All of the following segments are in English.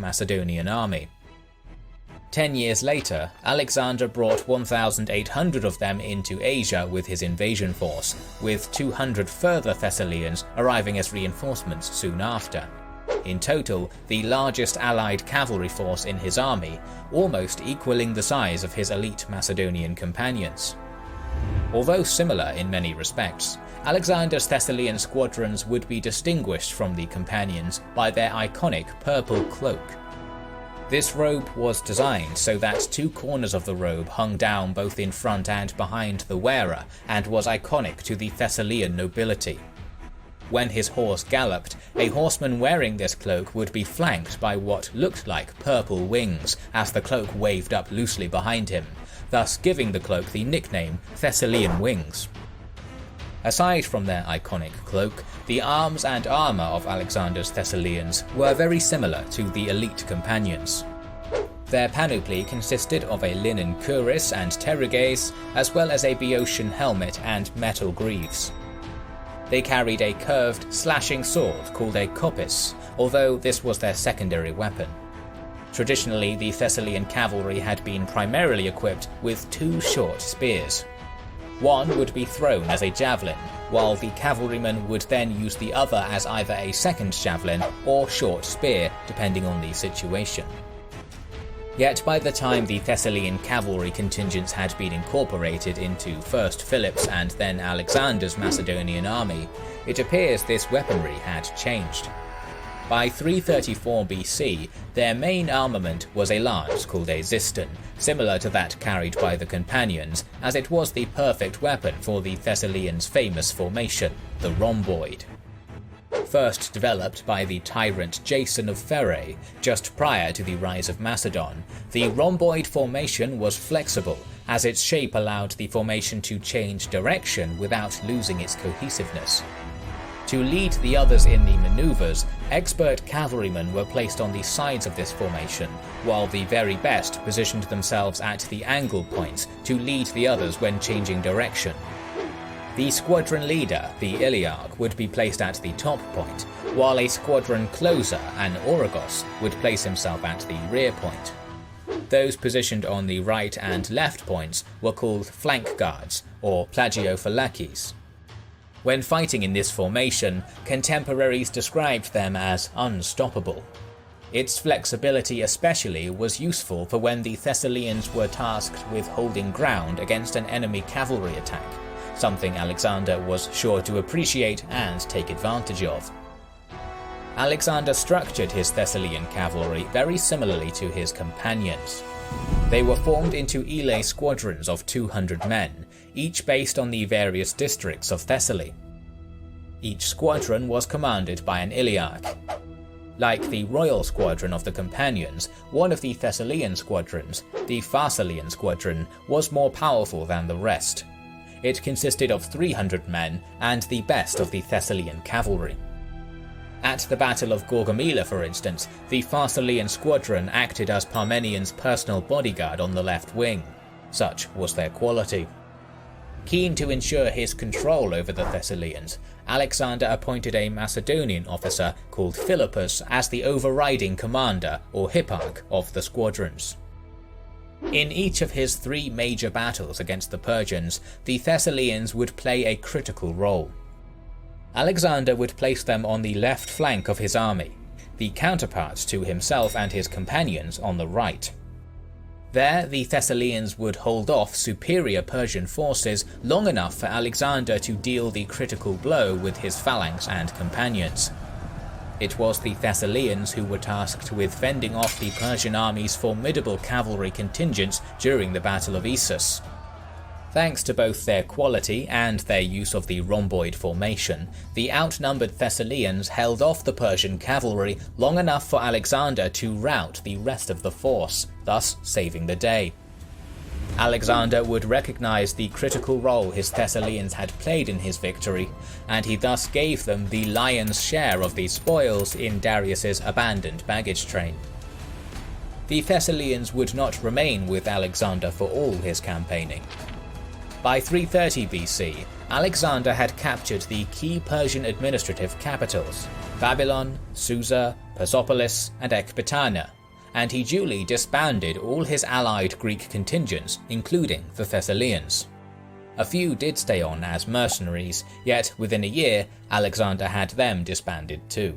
Macedonian army. 10 years later, Alexander brought 1,800 of them into Asia with his invasion force, with 200 further Thessalians arriving as reinforcements soon after. In total, the largest allied cavalry force in his army, almost equaling the size of his elite Macedonian companions. Although similar in many respects, Alexander's Thessalian squadrons would be distinguished from the companions by their iconic purple cloak. This robe was designed so that two corners of the robe hung down both in front and behind the wearer, and was iconic to the Thessalian nobility. When his horse galloped, a horseman wearing this cloak would be flanked by what looked like purple wings as the cloak waved up loosely behind him, thus giving the cloak the nickname Thessalian Wings. Aside from their iconic cloak, the arms and armour of Alexander's Thessalians were very similar to the elite companions. Their panoply consisted of a linen cuirass and teruges, as well as a Boeotian helmet and metal greaves. They carried a curved, slashing sword called a kopis, although this was their secondary weapon. Traditionally, the Thessalian cavalry had been primarily equipped with two short spears. One would be thrown as a javelin, while the cavalryman would then use the other as either a second javelin or short spear, depending on the situation. Yet by the time the Thessalian cavalry contingents had been incorporated into first Philip's and then Alexander's Macedonian army, it appears this weaponry had changed. By 334 BC, their main armament was a lance called a ziston, similar to that carried by the companions, as it was the perfect weapon for the Thessalians' famous formation, the rhomboid. First developed by the tyrant Jason of Pherae just prior to the rise of Macedon, the rhomboid formation was flexible, as its shape allowed the formation to change direction without losing its cohesiveness. To lead the others in the maneuvers, expert cavalrymen were placed on the sides of this formation, while the very best positioned themselves at the angle points to lead the others when changing direction. The squadron leader, the Iliarch, would be placed at the top point, while a squadron closer, an Oragos, would place himself at the rear point. Those positioned on the right and left points were called flank guards, or plagiophylakes. When fighting in this formation, contemporaries described them as unstoppable. Its flexibility especially was useful for when the Thessalians were tasked with holding ground against an enemy cavalry attack, something Alexander was sure to appreciate and take advantage of. Alexander structured his Thessalian cavalry very similarly to his companions. They were formed into elei squadrons of 200 men, each based on the various districts of Thessaly. Each squadron was commanded by an Iliarch. Like the royal squadron of the companions, one of the Thessalian squadrons, the Pharsalian squadron, was more powerful than the rest. It consisted of 300 men and the best of the Thessalian cavalry. At the Battle of Gaugamela, for instance, the Pharsalian squadron acted as Parmenion's personal bodyguard on the left wing. Such was their quality. Keen to ensure his control over the Thessalians, Alexander appointed a Macedonian officer called Philippus as the overriding commander or hipparch of the squadrons. In each of his three major battles against the Persians, the Thessalians would play a critical role. Alexander would place them on the left flank of his army, the counterparts to himself and his companions on the right. There, the Thessalians would hold off superior Persian forces long enough for Alexander to deal the critical blow with his phalanx and companions. It was the Thessalians who were tasked with fending off the Persian army's formidable cavalry contingents during the Battle of Issus. Thanks to both their quality and their use of the rhomboid formation, the outnumbered Thessalians held off the Persian cavalry long enough for Alexander to rout the rest of the force, thus saving the day. Alexander would recognize the critical role his Thessalians had played in his victory, and he thus gave them the lion's share of the spoils in Darius's abandoned baggage train. The Thessalians would not remain with Alexander for all his campaigning. By 330 BC, Alexander had captured the key Persian administrative capitals, Babylon, Susa, Persepolis, and Ecbatana, and he duly disbanded all his allied Greek contingents, including the Thessalians. A few did stay on as mercenaries, yet within a year, Alexander had them disbanded too.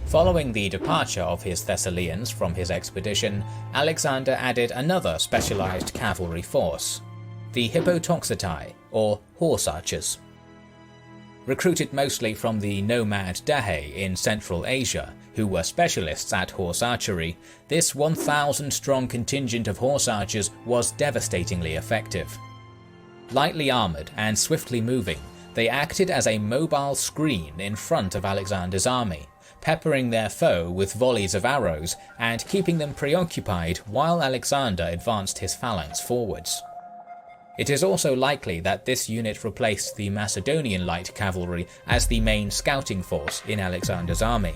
Following the departure of his Thessalians from his expedition, Alexander added another specialized cavalry force, the Hippotoxotai, or horse archers. Recruited mostly from the nomad Dahe in Central Asia, who were specialists at horse archery, this 1,000-strong contingent of horse archers was devastatingly effective. Lightly armoured and swiftly moving, they acted as a mobile screen in front of Alexander's army, peppering their foe with volleys of arrows and keeping them preoccupied while Alexander advanced his phalanx forwards. It is also likely that this unit replaced the Macedonian light cavalry as the main scouting force in Alexander's army.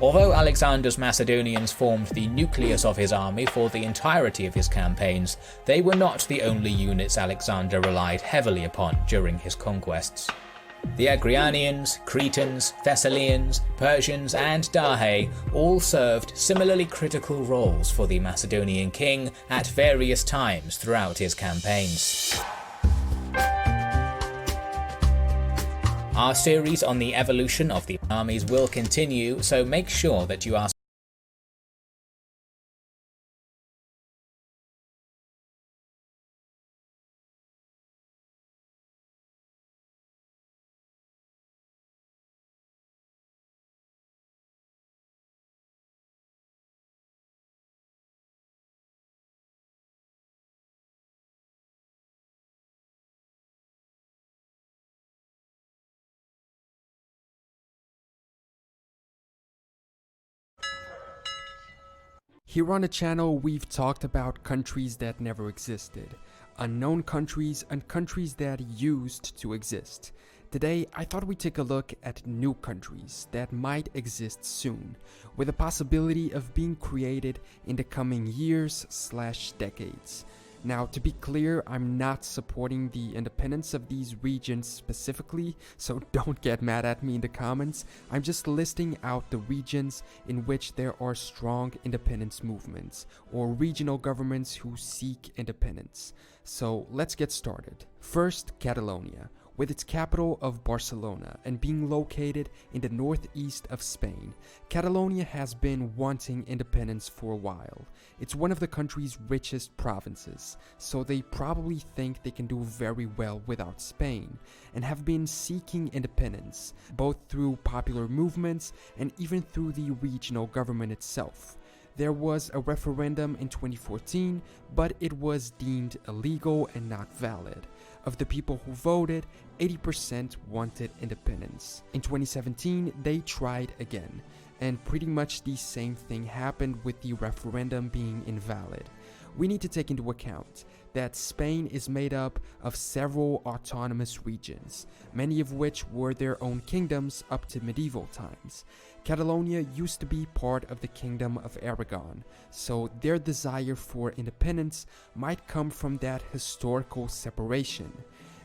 Although Alexander's Macedonians formed the nucleus of his army for the entirety of his campaigns, they were not the only units Alexander relied heavily upon during his conquests. The Agrianians, Cretans, Thessalians, Persians, and Dahe all served similarly critical roles for the Macedonian king at various times throughout his campaigns. Our series on the evolution of the armies will continue, so make sure that you are Here on the channel, we've talked about countries that never existed, unknown countries, and countries that used to exist. Today, I thought we'd take a look at new countries that might exist soon, with the possibility of being created in the coming years/decades. Now, to be clear, I'm not supporting the independence of these regions specifically, so don't get mad at me in the comments. I'm just listing out the regions in which there are strong independence movements, or regional governments who seek independence. So let's get started. First, Catalonia, with its capital of Barcelona and being located in the northeast of Spain. Catalonia has been wanting independence for a while. It's one of the country's richest provinces, so they probably think they can do very well without Spain, and have been seeking independence, both through popular movements and even through the regional government itself. There was a referendum in 2014, but it was deemed illegal and not valid. Of the people who voted, 80% wanted independence. In 2017, they tried again, and pretty much the same thing happened with the referendum being invalid. We need to take into account that Spain is made up of several autonomous regions, many of which were their own kingdoms up to medieval times. Catalonia used to be part of the Kingdom of Aragon, so their desire for independence might come from that historical separation.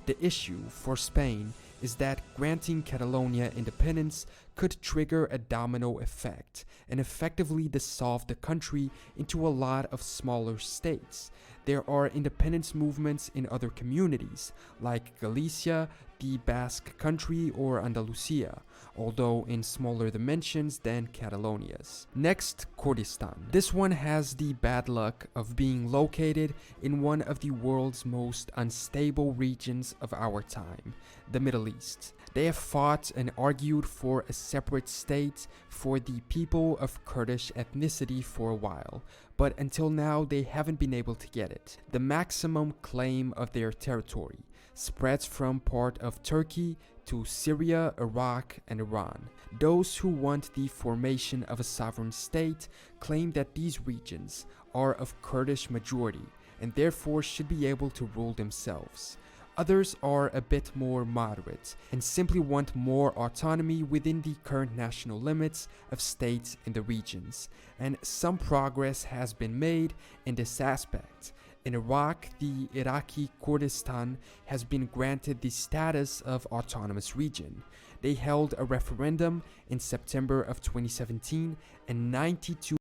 The issue for Spain is that granting Catalonia independence could trigger a domino effect and effectively dissolve the country into a lot of smaller states. There are independence movements in other communities, like Galicia, the Basque Country, or Andalusia, although in smaller dimensions than Catalonia's. Next, Kurdistan. This one has the bad luck of being located in one of the world's most unstable regions of our time, the Middle East. They have fought and argued for a separate state for the people of Kurdish ethnicity for a while, but until now they haven't been able to get it. The maximum claim of their territory spreads from part of Turkey to Syria, Iraq, and Iran. Those who want the formation of a sovereign state claim that these regions are of Kurdish majority and therefore should be able to rule themselves. Others are a bit more moderate and simply want more autonomy within the current national limits of states in the regions, and some progress has been made in this aspect. In Iraq, the Iraqi Kurdistan has been granted the status of autonomous region. They held a referendum in September of 2017 and 92